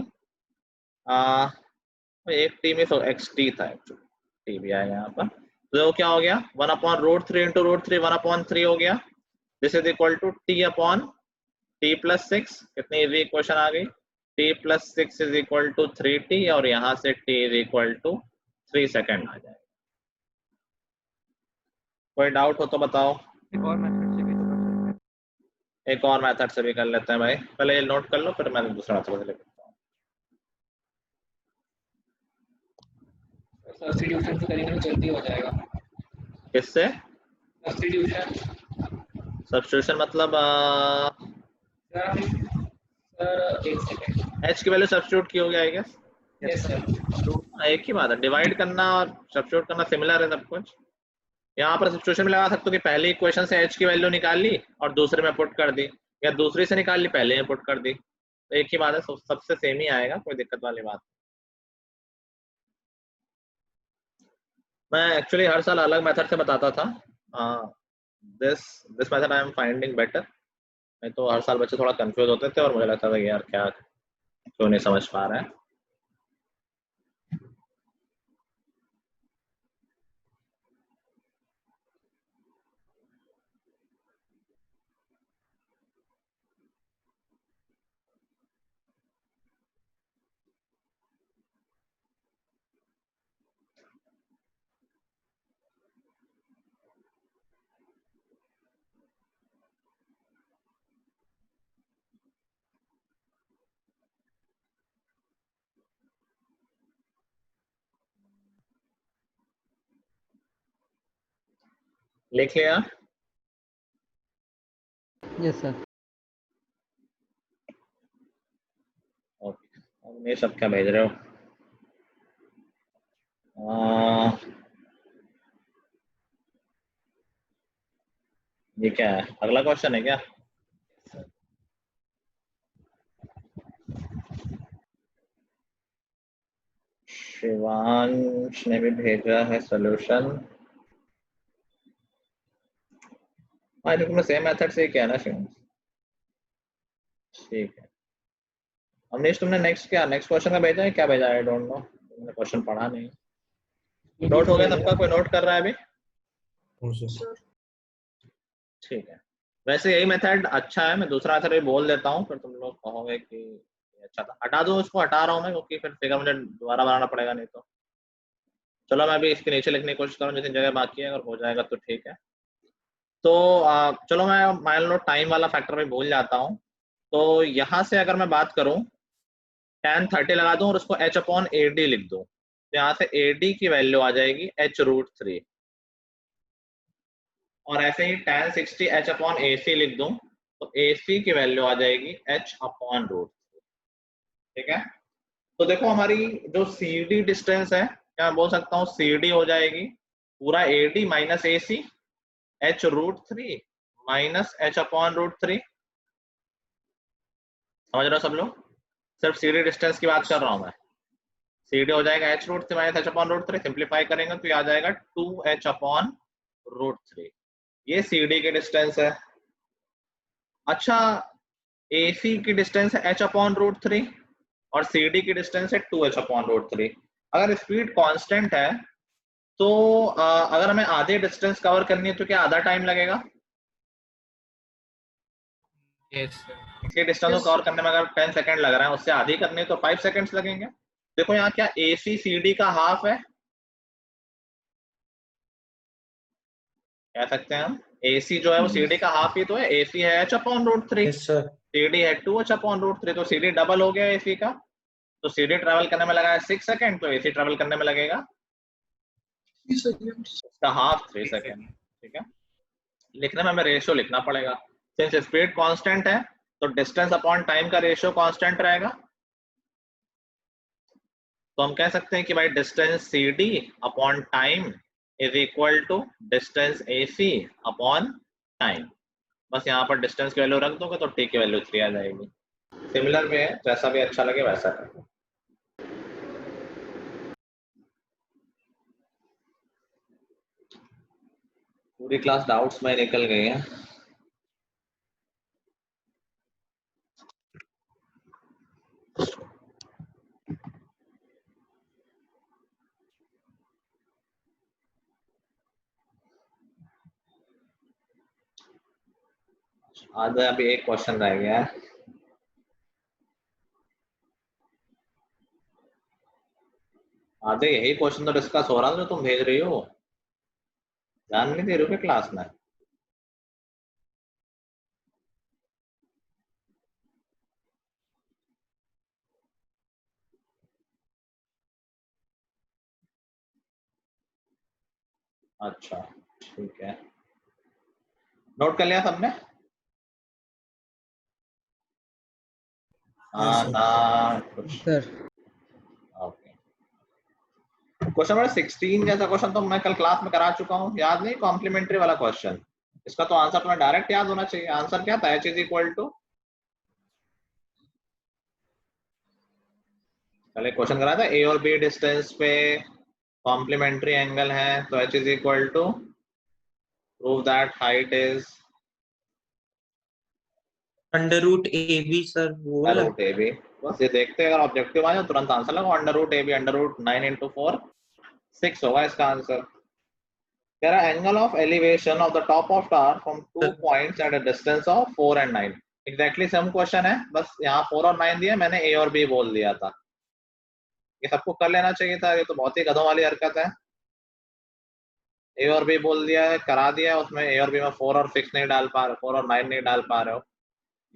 एक टी में तो एक्स टी था एक्चुअली, टी भी आया यहाँ पर, तो क्या हो गया 1/√3 इंटू √3 1/3 हो गया। This is equal to T upon T plus 6, कितनी इजी इक्वेशन आ गई, T plus 6 is equal to 3t और यहाँ से t is equal to 3 second आ जाएगा। कोई डाउट हो तो बताओ। एक और मेथड से भी कर लेते हैं भाई, पहले ये नोट कर लो फिर मैं दूसरा मेथड लेके आता हूँ। सब्स्टिट्यूशन से करेंगे तो जल्दी हो जाएगा। किससे? सब्स्टिट्यूशन। सब्स्टिट्यूशन मतलब सर एक सेकंड, h की वैल्यू सब्स्टिट्यूट की होगी आई गेस। Yes sir. एक ही बात है, डिवाइड करना और सब्स्टिट्यूट करना सिमिलर है सब कुछ। यहाँ पर सब्स्टिट्यूशन में लगा सकते हो कि पहली इक्वेशन से h की वैल्यू निकाल ली और दूसरे में पुट कर दी, या दूसरी से निकाल ली पहले में पुट कर दी, तो एक ही बात है, सबसे सेम ही आएगा, कोई दिक्कत वाली बात। मैं एक्चुअली हर साल अलग मेथड से बताता था, this method I am finding better. नहीं तो हर साल बच्चे थोड़ा कंफ्यूज होते थे और मुझे लगता था कि यार क्या क्यों नहीं समझ पा रहे हैं। लिख लिया? Yes sir. ओके, अब ये सब क्या भेज रहे हो? ये क्या है, अगला क्वेश्चन है क्या? शिवांश ने भी भेजा है सॉल्यूशन। हाँ तुमने सेम मेथड से किया ना शिवांश, ठीक है। अमनीश तुमने नेक्स्ट क्वेश्चन का भेजा है, क्या भेजा है? आई डोंट नो, मैंने क्वेश्चन पढ़ा नहीं। नोट हो गया सबका? कोई नोट कर रहा है अभी? ठीक है, वैसे यही मेथड अच्छा है, मैं दूसरा मेथड भी बोल देता हूँ, फिर तुम लोग कहोगे कि अच्छा था। हटा दो उसको, हटा रहा हूँ मैं, क्योंकि फिर फिगर मुझे दोबारा बनाना पड़ेगा नहीं तो। चलो मैं अभी इसके नीचे लिखने की कोशिश करूँ जितनी जगह बाकी है, अगर हो जाएगा तो ठीक है। तो चलो मैं मान लो टाइम वाला फैक्टर भी भूल जाता हूँ, तो यहाँ से अगर मैं बात करूँ tan 30 लगा दूं और उसको h/AD लिख दूं, तो यहाँ से AD की वैल्यू आ जाएगी h√3, और ऐसे ही tan 60 h/AC लिख दूं तो AC की वैल्यू आ जाएगी h/√3। ठीक है, तो देखो हमारी जो CD डिस्टेंस है, क्या मैं बोल सकता हूँ CD हो जाएगी पूरा AD minus AC h√3 minus h/√3। समझ रहे हो सब लोग? सिर्फ CD डिस्टेंस की बात कर रहा हूं मैं। CD हो जाएगा h√3 माइनस h/√3, सिंप्लीफाई करेंगे तो ये आ जाएगा 2h/√3। ये CD की डिस्टेंस है। अच्छा, AC की डिस्टेंस है h/√3 और CD की डिस्टेंस है 2h/√3। अगर स्पीड कांस्टेंट है तो अगर हमें आधे डिस्टेंस कवर करनी है तो क्या आधा टाइम लगेगा? Yes sir. इसके डिस्टेंस को कवर करने में अगर 10 सेकंड लग रहा है, उससे आधी करनी है तो 5 सेकंड्स लगेंगे। देखो यहाँ क्या AC CD का हाफ है, कह सकते हैं हम AC जो है वो CD का हाफ ही तो है। AC है h/√3, यस सर। CD है 2h/√3, तो CD डबल हो गया AC का, तो CD ट्रेवल करने में लगा है 6 सेकंड, तो AC ट्रेवल करने में लगेगा 3 सेकंड। उसका हाफ 3 सेकंड। ठीक है, लिखने में हमें रेशियो लिखना पड़ेगा, सिंस स्पीड कांस्टेंट है तो डिस्टेंस अपॉन टाइम का रेशियो कांस्टेंट रहेगा। तो हम कह सकते हैं कि भाई distance CD upon time is equal to distance AC upon time. बस यहाँ पर डिस्टेंस की वैल्यू रख दोगे तो t की वैल्यू 3 आ जाएगी। सिमिलर वे है, जैसा भी अच्छा लगे वैसा करो। पूरी क्लास डाउट्स में निकल गई है। आज अभी एक क्वेश्चन रह गया है। आधे यही क्वेश्चन तो डिस्कस हो रहा था जो तुम भेज रही हो, ध्यान नहीं दे रही हो क्या क्लास में? अच्छा ठीक है, नोट कर लिया सबने? हाँ ना कुछ ओके। क्वेश्चन नंबर 16 जैसा क्वेश्चन तो मैं कल क्लास में करा चुका हूँ, याद नहीं? कॉम्प्लीमेंट्री वाला क्वेश्चन, इसका तो आंसर तुम्हें डायरेक्ट याद होना चाहिए। आंसर क्या था? h इज इक्वल टू, पहले क्वेश्चन करा था ए और बी डिस्टेंस पे कॉम्प्लीमेंट्री एंगल है, तो h is equal to prove that height is under root A B sir, वो वाला। Root A B. बस ये देखते हैं, अगर ऑब्जेक्टिव आ जाए तुरंत आंसर लगाओ। Under root A B, under root 9 into 4 6 होगा इसका आंसर। कह रहा angle of elevation of the top of tower from 2 points at a distance of 4 and 9। Exactly same question है, बस यहाँ 4 और 9 दिया, मैंने ए और बी बोल दिया था। ये सबको कर लेना चाहिए था, ये तो बहुत ही गधों वाली हरकत है। ए और बी बोल दिया है, करा दिया है, उसमें ए और बी में 4 और 6 नहीं डाल पा रहे, 4 और 9 नहीं डाल पा रहे हो।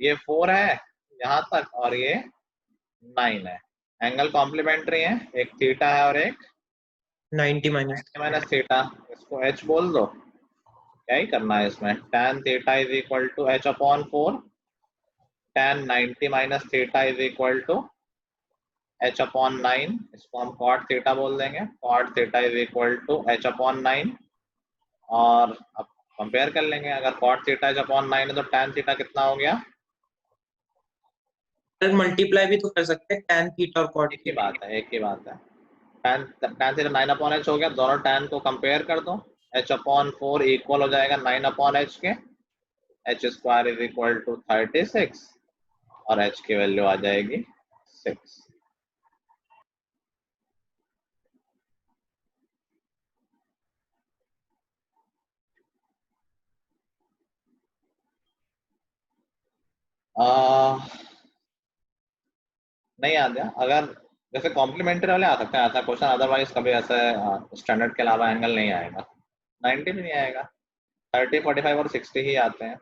ये 4 है यहाँ तक और ये 9 है, एंगल कॉम्प्लीमेंट्री है, एक थीटा है और एक 90 माइनस माइनस थीटा। इसको h बोल दो, क्या ही करना है इसमें। tan theta is equal to h upon 4, tan 90 minus theta is equal to h upon 9, इसको हम cot थीटा बोल देंगे। cot theta is equal to h upon 9, और अब कंपेयर कर लेंगे, अगर cot थीटा h अपॉन 9 है तो tan थीटा कितना हो गया? सर मल्टीप्लाई भी तो कर सकते हैं tan थीटा और cot एक ही थीटा। बात है, एक ही बात है। tan थीटा 9 अपॉन h हो गया, दोनों tan को कंपेयर कर दो, h अपॉन 4 इक्वल हो जाएगा 9 अपॉन h के, h square is equal to 36 और h की वैल्यू आ जाएगी 6। नहीं आ गया, अगर जैसे कॉम्प्लीमेंट्री वाले आ सकते हैं ऐसा क्वेश्चन, अदरवाइज कभी ऐसे स्टैंडर्ड के अलावा एंगल नहीं आएगा। 90 भी नहीं आएगा, 30, 45 और 60 ही आते हैं।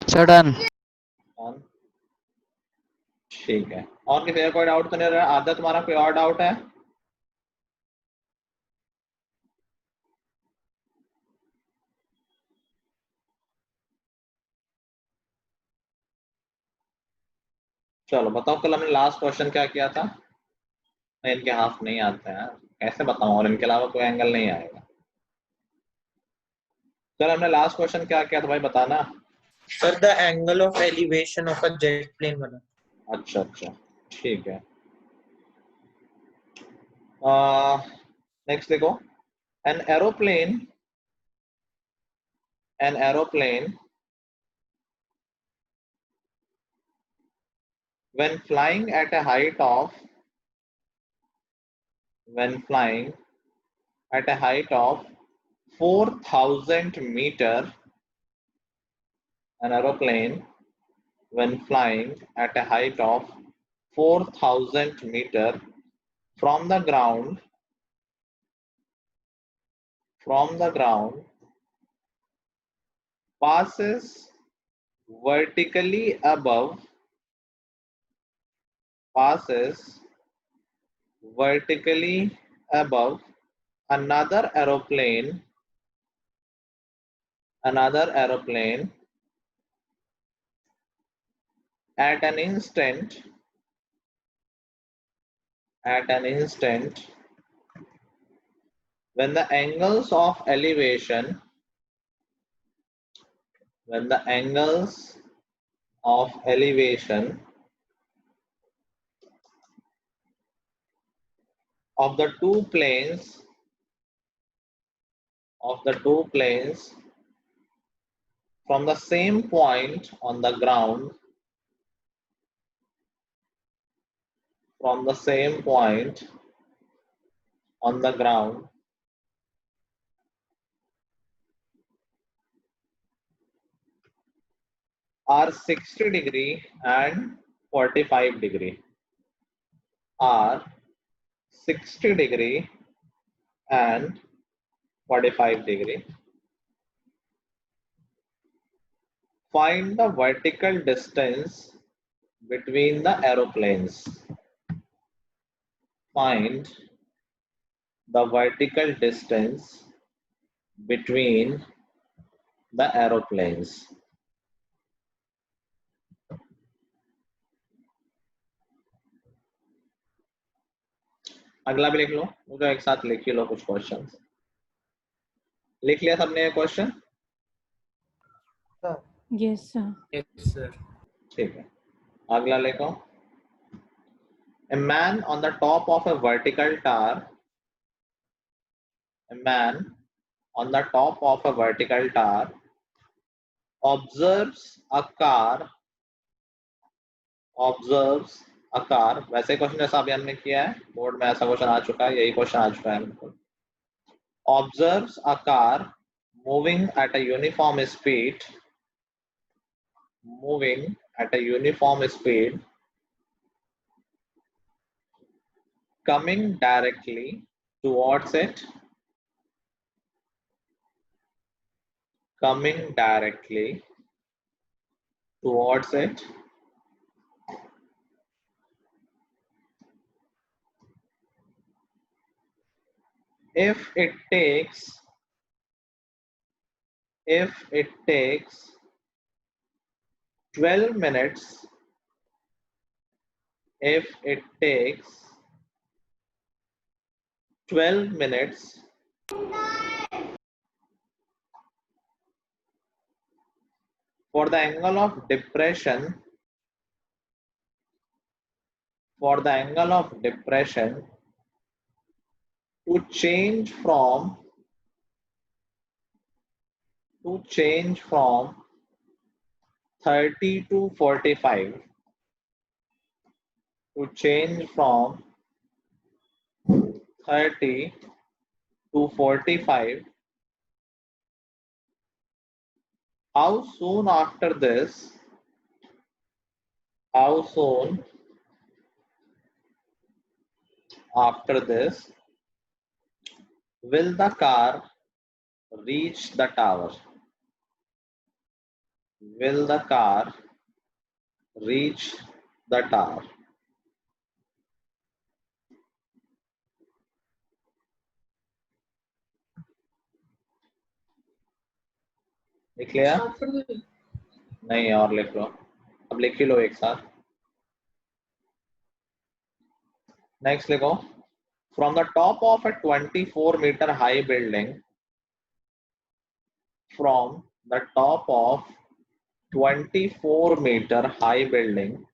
Sir done. और ठीक है, और किसी का कोई डाउट तो नहीं रहा? आधा तुम्हारा कोई और डाउट है? चलो बताओ, कल हमने लास्ट क्वेश्चन क्या किया था? नहीं, इनके हाफ नहीं आते हैं, कैसे बताऊं, और इनके अलावा कोई एंगल नहीं आएगा। चलो हमने लास्ट क्वेश्चन क्या किया था भाई, बताना। Sir the angle of elevation of a jet plane वाला। अच्छा अच्छा ठीक है। नेक्स्ट देखो, an aeroplane when flying at a height of 4,000 meter, an aeroplane when flying at a height of 4,000 meter from the ground passes vertically above another aeroplane at an instant when the angles of elevation of the two planes from the same point on the ground, from the same point on the ground, are 60 degree and 45 degree, are 60 degree and 45 degree. Find the vertical distance between the aeroplanes. Find the vertical distance between the aeroplanes. अगला भी लिख लो, मुझे एक साथ लिख ही लो कुछ क्वेश्चंस। लिख लिया सबने ये question? Yes, sir. Yes, sir. ठीक है, अगला लिखो। A man on the top of a vertical tower, a man on the top of a vertical tower observes a car, observes a car, वैसे क्वेश्चन जैसा अभी हमने किया है, बोर्ड में ऐसा क्वेश्चन आ चुका है, यही क्वेश्चन आ चुका है बिल्कुल। Observes a car moving at a uniform speed, moving at a uniform speed, coming directly towards it, coming directly towards it, if it takes 12 minutes, if it takes 12 minutes for the angle of depression, for the angle of depression to change from 30 to 45, to change from 30 to 45, how soon after this, how soon after this will the car reach the tower? Will the car reach the tower? लिख लिया? स्टार्ट कर दे। नहीं, और लिख लो, अब लिख ही लो एक साथ। नेक्स्ट लिखो, from the top of a 24-meter high building, from the top of 24-meter high building,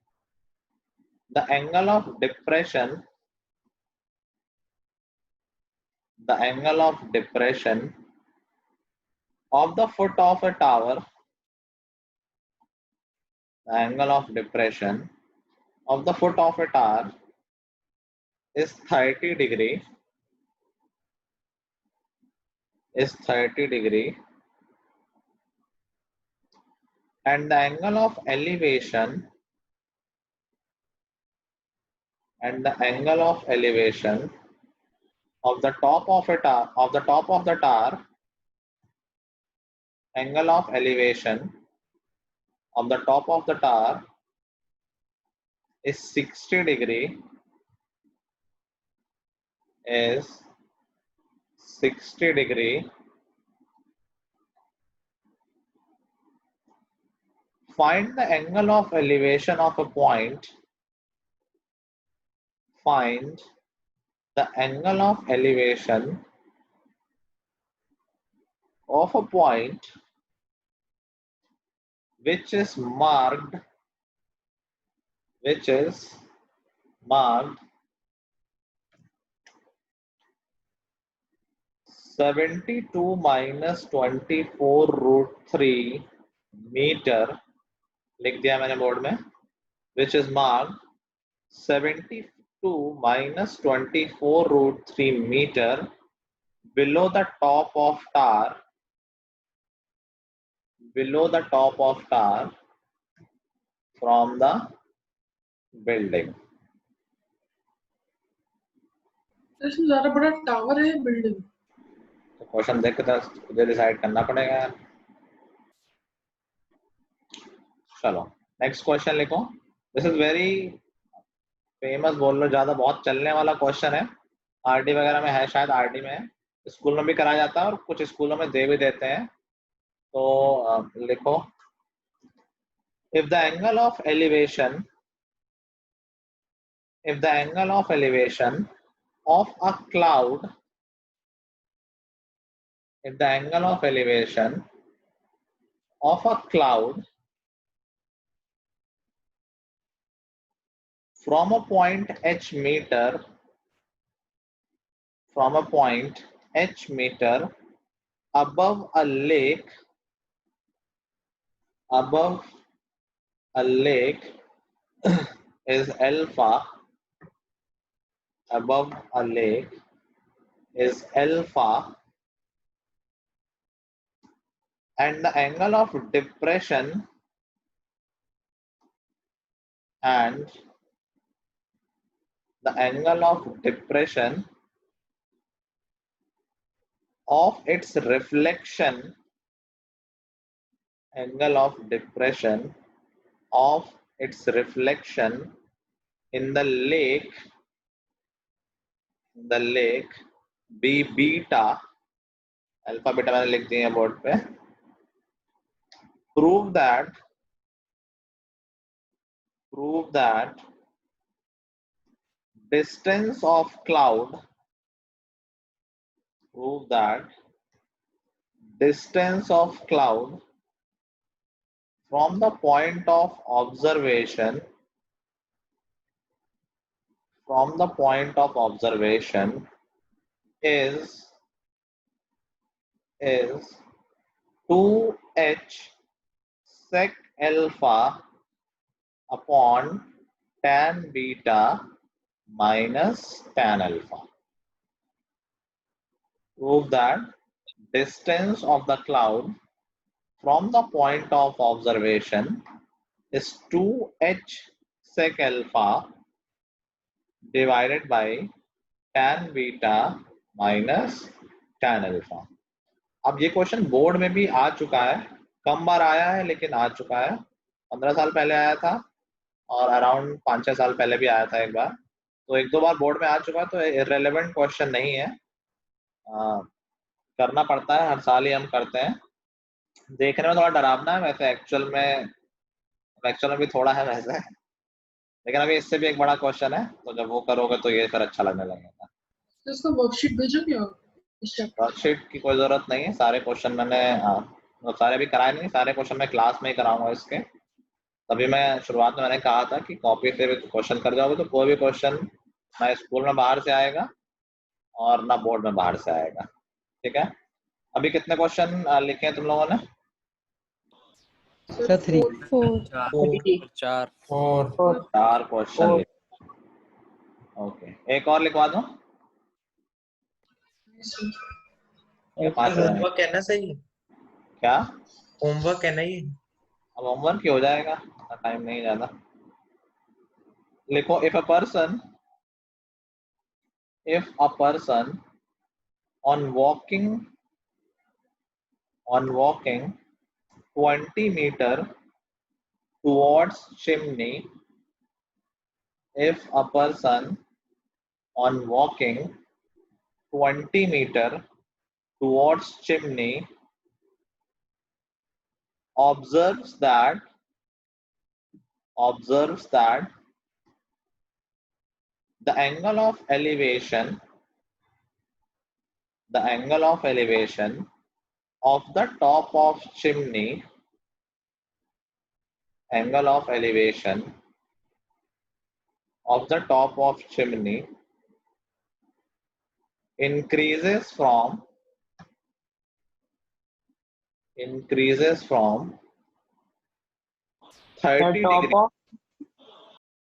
the angle of depression, the angle of depression of the foot of a tower, the angle of depression of the foot of a tower is 30 degree, is 30 degree, and the angle of elevation, and the angle of elevation of the top of a tower, of the top of the tower, angle of elevation of the top of the tower is 60 degree, is 60 degree. Find the angle of elevation of a point. Find the angle of elevation of a point which is marked, 72 minus 24 root 3 metre लिख दिया मैंने बोर्ड में, which is marked 72 minus 24 root 3 meter below the top of tower, from the building. इसमें ज्यादा बड़ा टावर है बिल्डिंग? तो क्वेश्चन देख के तुझे डिसाइड करना पड़ेगा यार। चलो नेक्स्ट क्वेश्चन लिखो। दिस इज वेरी फेमस, बोल लो ज्यादा, बहुत चलने वाला क्वेश्चन है। आरडी वगैरह में है, शायद आरडी में है, स्कूल में भी कराया जाता है और कुछ स्कूलों में दे भी देते हैं। तो लिखो, if the angle of elevation of a cloud, if the angle of elevation of a cloud from a point h meter, above a lake is alpha, above a lake is alpha, and the angle of depression of its reflection, in the lake be beta, alpha beta मैंने लिख दिया बोर्ड पे। prove that distance of cloud from the point of observation is 2h sec alpha upon tan beta minus tan alpha. Prove that distance of the cloud from the point of observation is 2h sec alpha divided by tan beta minus tan alpha. अब ये क्वेश्चन बोर्ड में भी आ चुका है, कम बार आया है लेकिन आ चुका है। 15 साल पहले आया था और अराउंड 5-6 साल पहले भी आया था एक बार, तो एक दो बार बोर्ड में आ चुका है, तो इररिलेवेंट क्वेश्चन नहीं है। करना पड़ता है, हर साल ही हम करते हैं। देखने में थोड़ा डरावना है वैसे, एक्चुअल में भी थोड़ा है वैसे, लेकिन अभी इससे भी एक बड़ा क्वेश्चन है, तो जब वो करोगे तो ये फिर अच्छा लगने लगेगा। तो इसका वर्कशीट भेजोगे आप? वर्कशीट की कोई जरूरत नहीं है, सारे क्वेश्चन मैंने सारे भी कराए नहीं, सारे क्वेश्चन मैं क्लास में ही कराऊंगा इसके। तभी मैं शुरुआत में मैंने कहा था कि कॉपी से भी क्वेश्चन कर जाओगे तो कोई भी क्वेश्चन ना स्कूल में बाहर से आएगा और ना बोर्ड में बाहर से आएगा। ठीक है, अभी कितने क्वेश्चन लिखे हैं तुम लोगों ने? Sir 3 4 4 question. ओके, एक और लिखवा दो। होमवर्क है ना सही? क्या होमवर्क है ना ये? अब होमवर्क ही हो जाएगा, टाइम नहीं ज्यादा। लिखो, if a person on walking 20 meter towards chimney, if a person on walking 20 meter towards chimney observes that the angle of elevation of the top of chimney increases from 30 top degree of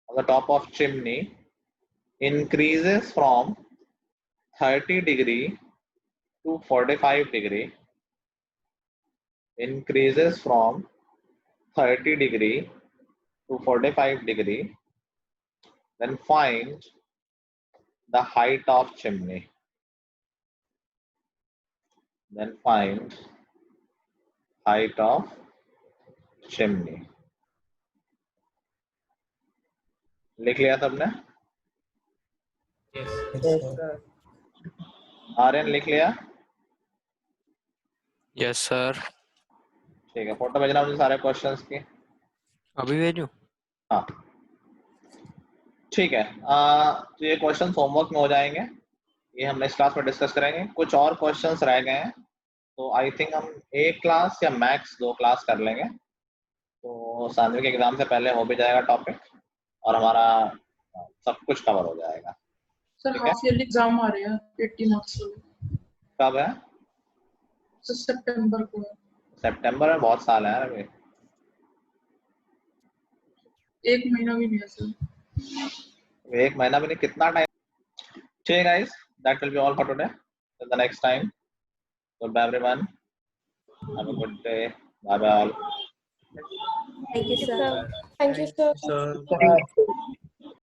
on the top of chimney increases from 30 degree to 45 degree, increases from 30 degree to 45 degree, then find the height of chimney. Then find height of chimney. लिख लिया सबने? Yes, yes sir. sir. Aryan लिख लिया? Yes sir. ठीक है, फोटो भेजना मुझे सारे क्वेश्चंस की। अभी भेजूं? हाँ ठीक है। तो ये क्वेश्चन होमवर्क में हो जाएंगे, ये हम नेक्स्ट क्लास में डिस्कस करेंगे। कुछ और क्वेश्चंस रह गए हैं तो आई थिंक हम एक क्लास या मैक्स 2 क्लास कर लेंगे, तो सानवी के एग्जाम से पहले हो भी जाएगा टॉपिक और हमारा सब कुछ कवर हो जाएगा। सर ठीक है। हाफ ईयरली एग्जाम आ रहे हैं 80 मार्क्स वाले। कब है? सर सितंबर को है। सितंबर में बहुत साल है यार अभी। 1 महीना भी नहीं है सर। 1 महीना भी नहीं, कितना टाइम। ठीक है guys, that will be all for today, till the next time, good bye everyone, have a good day, bye bye all. Thank you, sir. Thank you, sir. Sir.